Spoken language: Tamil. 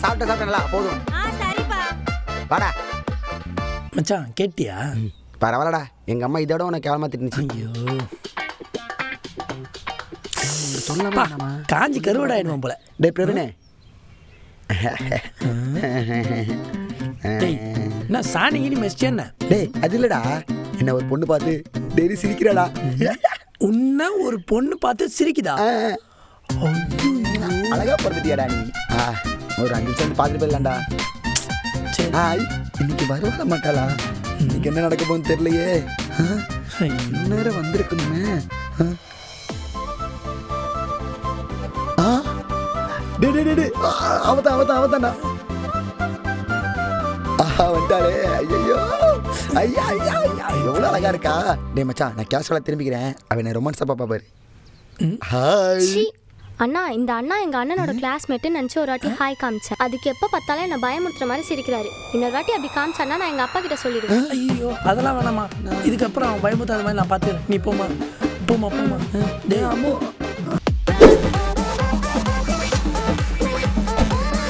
சாப்பிட்டேன்ல போதும். சரிப்பா. வாடா மச்சான் கேட்டியா? பரவாயில்லடா, எங்க அம்மா இதோட உனக்கு கேவலமா திட்டுச்சு. ஐயோ சொல்லப்பா காஞ்சி கருவடாயிடுவான் போல. டே பிரவீனே, என்ன சாணிகினி மெஸ்டியா என்ன? டேய் அது இல்லடா, என்ன ஒரு பொண்ணு பார்த்து டெய்லி சிரிக்கிறாடா. உன்ன ஒரு பொண்ணு பார்த்து சிரிக்குதா? அழகா பிறந்துட்டியாடா நீ. ஒரு 5 நிமிஷம் பார்த்துட்டு போயிடலாம்டா. இன்னைக்கு வர மாட்டாளா? இன்னைக்கு என்ன நடக்க போகுதுன்னு தெரியலையே. நேரம் வந்திருக்கணுமே. அவதாண்டா வந்தாலே. ஐயோ ஐயா ஐயா ஐயா எவ்வளோ அழகா இருக்கா. டே மச்சான், நான் கேஷுவலாக திரும்பிக்கிறேன். அவன் ரொமான்ஸா பாப்பா பாரு. ஹாய் அண்ணா, இந்த அண்ணா எங்க அண்ணனோட கிளாஸ்மேட்டு நினச்சி ஒரு வாட்டி ஹாய் காமிச்சேன். அதுக்கு எப்போ பார்த்தாலும் என்ன பயமுறுத்துற மாதிரி சிரிக்கிறாரு. இன்னொரு வாட்டி அப்படி காமிச்சானா நான் எங்க அப்பா கிட்ட சொல்லிடுவேன். ஐயோ அதெல்லாம் வேணாமா, இதுக்கப்புறம் அவன் பயமுறுத்தாத மாதிரி நான் பார்த்துக்கிறேன். நீ போமா போமா போமா. டே அம்மோ